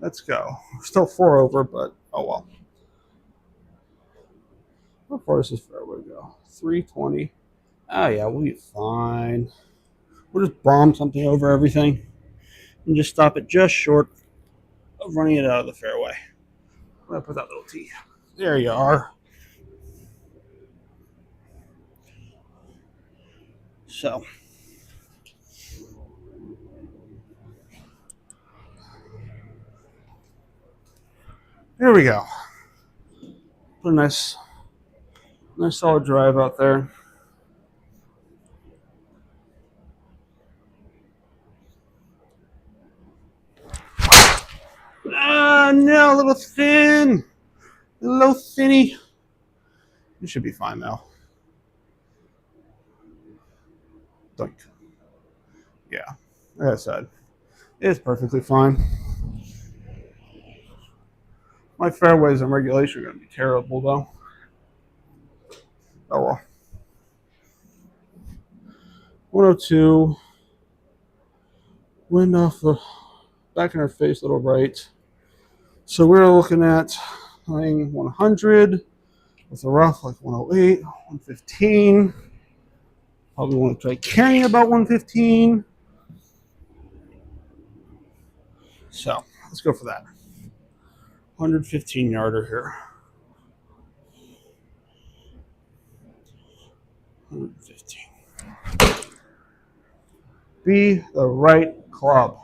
A: Let's go. We're still 4 over, but oh well. How far does this fairway go? 320. Oh yeah, we'll be fine. We'll just bomb something over everything and just stop it just short of running it out of the fairway. I'm going to put that little tee. There you are. So, here we go. Put a nice solid drive out there. No, a little thin. A little thinny. It should be fine now. Doink. Yeah, like I said, it's perfectly fine. My fairways and regulation are going to be terrible, though. Oh well. 102. Wind off the back in our face, little right. So we're looking at playing 100 with a rough like 108, 115. Probably want to try carrying about 115. So let's go for that. 115 yarder here. 115. Be the right club.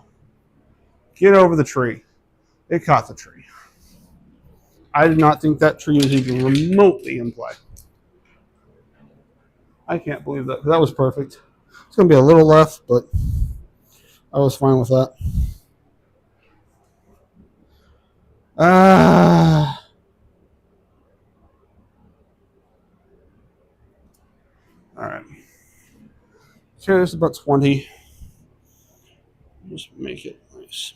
A: Get over the tree. It caught the tree. I did not think that tree was even remotely in play. I can't believe that. That was perfect. It's going to be a little left, but I was fine with that. All right. So this is about 20. Just make it nice.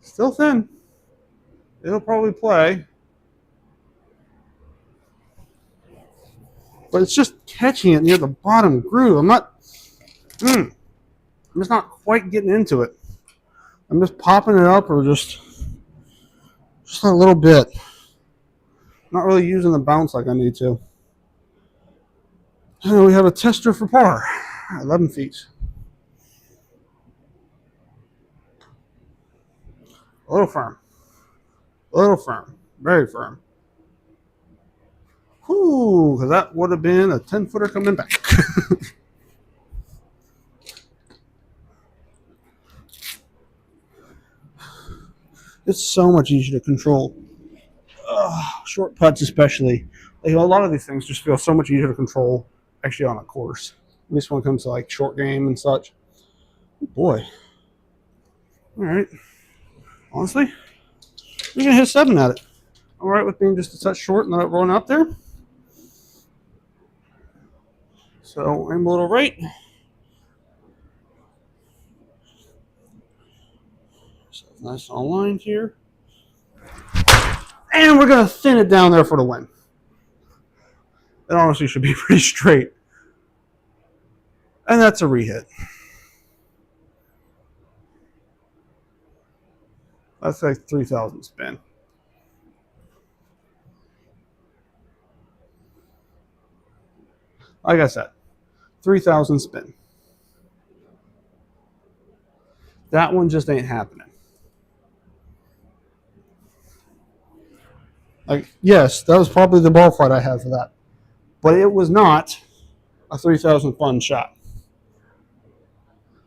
A: Still thin. It'll probably play. But it's just catching it near the bottom groove. I'm just not quite getting into it. I'm just popping it up or just a little bit. Not really using the bounce like I need to. And we have a tester for par. 11 feet. A little firm. A little firm. Very firm. Whoo, because that would have been a 10-footer coming back. It's so much easier to control. Short putts especially. Like, a lot of these things just feel so much easier to control actually on a course. At least when it comes to like short game and such. Oh boy. All right. Honestly, you're gonna hit 7 at it. All right, with being just a touch short and not rolling out there. So aim a little right. So nice on line here. And we're going to thin it down there for the win. It honestly should be pretty straight. And that's a rehit. That's like 3,000 spin. Like I said, 3,000 spin. That one just ain't happening. Like, yes, that was probably the ball flight I had for that. But it was not a 3,000 fun shot.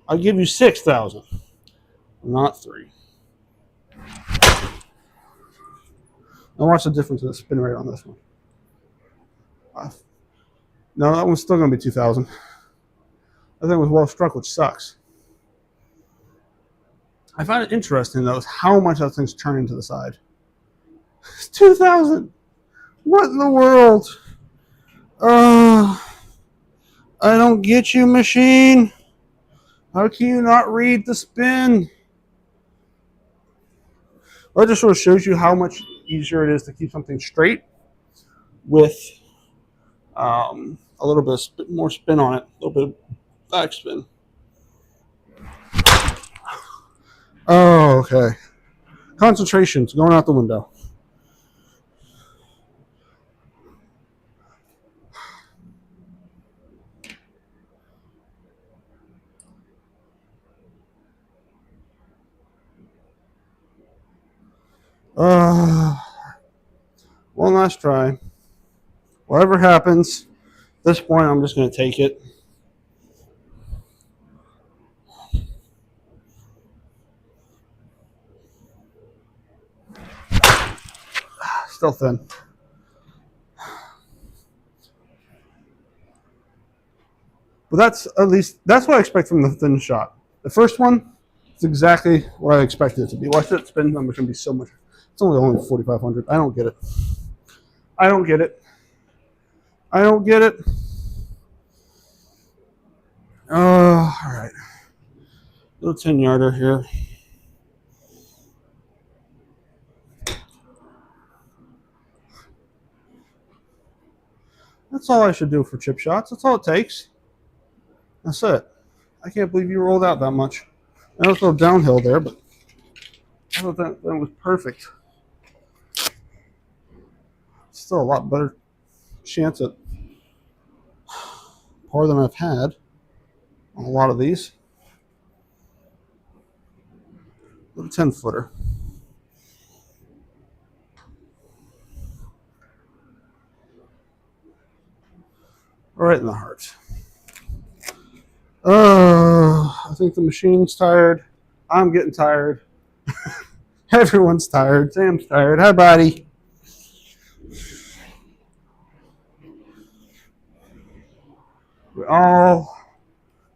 A: I'll give you 6,000, not 3. Now watch the difference in the spin rate on this one. No, that one's still going to be 2,000. I think it was well struck, which sucks. I find it interesting, though, is how much that thing's turning to the side. It's 2,000. What in the world? I don't get you, machine. How can you not read the spin? Well, it just sort of shows you how much easier it is to keep something straight with a little bit more spin on it, a little bit of backspin. Oh, okay. Concentration's going out the window. One last try. Whatever happens, at this point, I'm just going to take it. Still thin. But that's what I expect from the thin shot. The first one, it's exactly what I expected it to be. Watch that spin number going to be so much. It's only 4,500. I don't get it. I don't get it. I don't get it. All right. Little 10-yarder here. That's all I should do for chip shots. That's all it takes. That's it. I can't believe you rolled out that much. I know it's a little downhill there, but I thought that was perfect. Still a lot better chance at par than I've had on a lot of these. Little 10-footer. Right in the heart. I think the machine's tired. I'm getting tired. Everyone's tired. Sam's tired. Hi, buddy. We all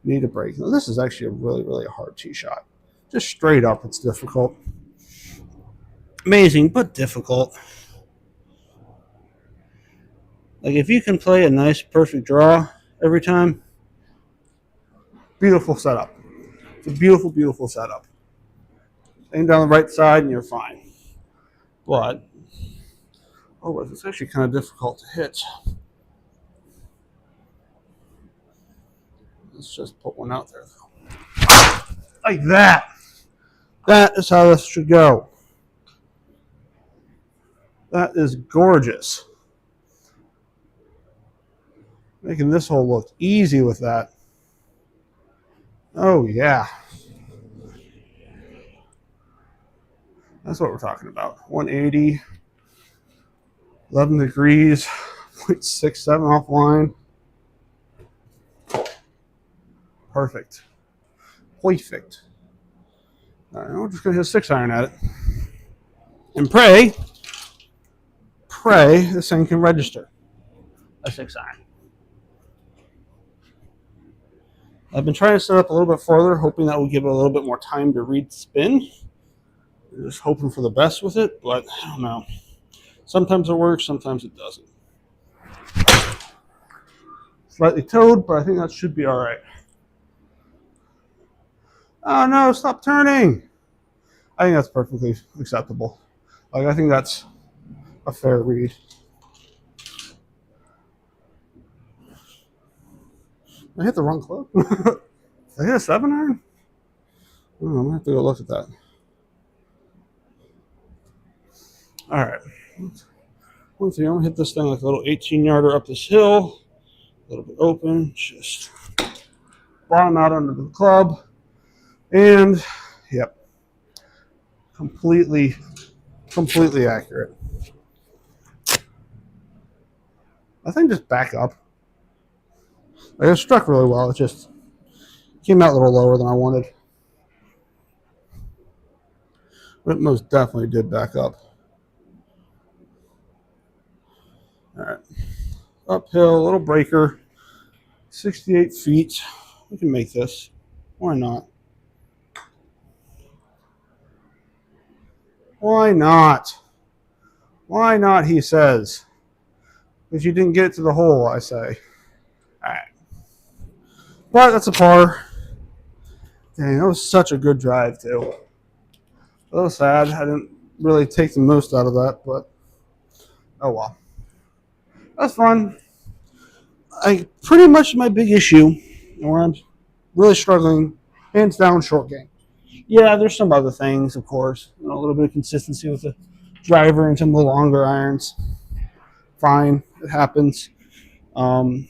A: need a break. Now, this is actually a really, really hard tee shot. Just straight up, it's difficult. Amazing, but difficult. Like, if you can play a nice, perfect draw every time, beautiful setup. It's a beautiful, beautiful setup. Aim down the right side and you're fine. But, it's actually kind of difficult to hit. Let's just put one out there, though. Like that. That is how this should go. That is gorgeous. Making this hole look easy with that. Oh, yeah. That's what we're talking about. 180, 11 degrees, 0.67 offline. Perfect. Perfect. All right, we're just going to hit a 6-iron at it. And pray this thing can register a 6-iron. I've been trying to set up a little bit further, hoping that will give it a little bit more time to read spin. Just hoping for the best with it, but I don't know. Sometimes it works, sometimes it doesn't. Slightly towed, but I think that should be all right. Oh no, stop turning. I think that's perfectly acceptable. Like, I think that's a fair read. I hit the wrong club. Did I hit a 7-iron? Oh, I'm gonna have to go look at that. All right. Once again, I'm gonna hit this thing like a little 18-yarder up this hill. A little bit open, just bottom out under the club. And, yep, completely accurate. I think just back up. Like, it struck really well. It just came out a little lower than I wanted. But it most definitely did back up. All right. Uphill, a little breaker. 68 feet. We can make this. Why not? Why not? Why not, he says. Because you didn't get to the hole, I say. Alright. But that's a par. Dang, that was such a good drive, too. A little sad. I didn't really take the most out of that, but oh well. That's fun. Pretty much my big issue, where I'm really struggling, hands down, short game. Yeah, there's some other things, of course. You know, a little bit of consistency with the driver and some of the longer irons. Fine, it happens. But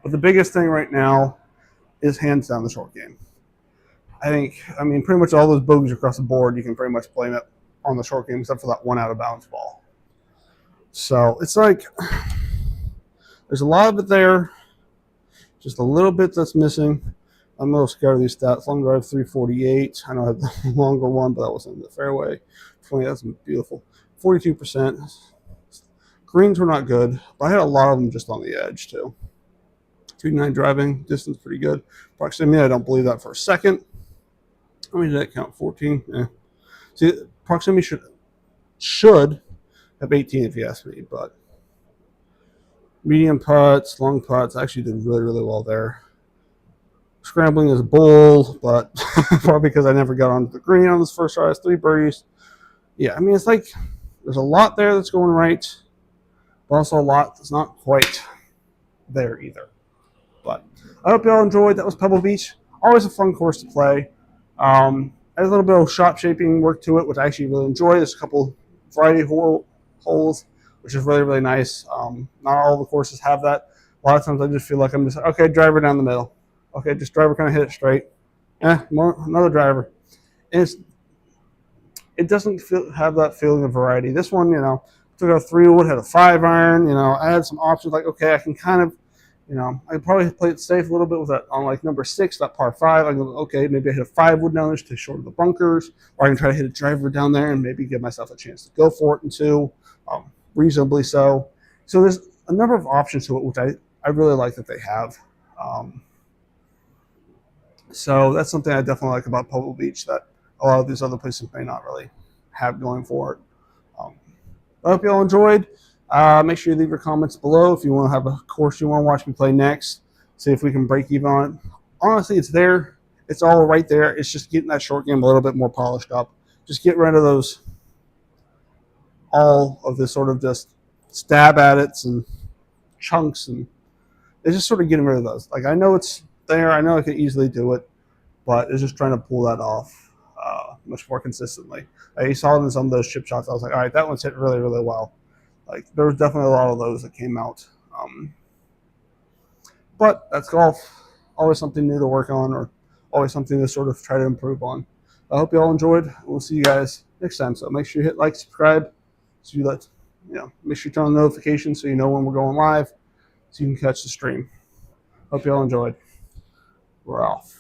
A: the biggest thing right now is hands down the short game. I mean, pretty much all those bogeys across the board, you can pretty much blame it on the short game, except for that one out of bounds ball. So it's like there's a lot of it there, just a little bit that's missing. I'm a little scared of these stats. Long drive 348. I know I have the longer one, but that wasn't in the fairway. 20, that's beautiful. 42%. Greens were not good, but I had a lot of them just on the edge too. 2.9 driving distance, pretty good. Proximity, I don't believe that for a second. How many did that count? 14. Yeah. See, proximity should have 18 if you ask me, but medium putts, long putts, I actually did really, really well there. Scrambling is a bull, but probably because I never got onto the green on this first try. It's 3 birdies. Yeah, I mean, it's like there's a lot there that's going right, but also a lot that's not quite there either. But I hope you all enjoyed. That was Pebble Beach. Always a fun course to play. Has a little bit of shot shaping work to it, which I actually really enjoy. There's a couple variety holes, which is really, really nice. Not all the courses have that. A lot of times I just feel like I'm just, okay, driver down the middle. Okay, just driver kind of hit it straight. Another driver. And it doesn't have that feeling of variety. This one, you know, took a 3-wood, had a 5-iron. You know, I had some options like, okay, I can kind of, you know, I probably play it safe a little bit with that on like number 6, that par 5. I go, okay, maybe I hit a 5-wood down there to short the bunkers, or I can try to hit a driver down there and maybe give myself a chance to go for it in 2, reasonably so. So there's a number of options to it, which I really like that they have. So that's something I definitely like about Pebble Beach that a lot of these other places may not really have going for it. I hope you all enjoyed. Make sure you leave your comments below if you want to have a course you want to watch me play next. See if we can break even on it. Honestly, it's there. It's all right there. It's just getting that short game a little bit more polished up. Just get rid of all of this sort of just stab at it and chunks, and it's just sort of getting rid of those. Like, I know it's there. I know I could easily do it, but it's just trying to pull that off much more consistently. I saw it in some of those chip shots. I was like, all right, that one's hit really, really well. Like, there was definitely a lot of those that came out. But that's golf. Always something new to work on, or always something to sort of try to improve on. I hope you all enjoyed. We'll see you guys next time. So make sure you hit like, subscribe, so you make sure you turn on notifications so you know when we're going live, so you can catch the stream. Hope you all enjoyed. We're off.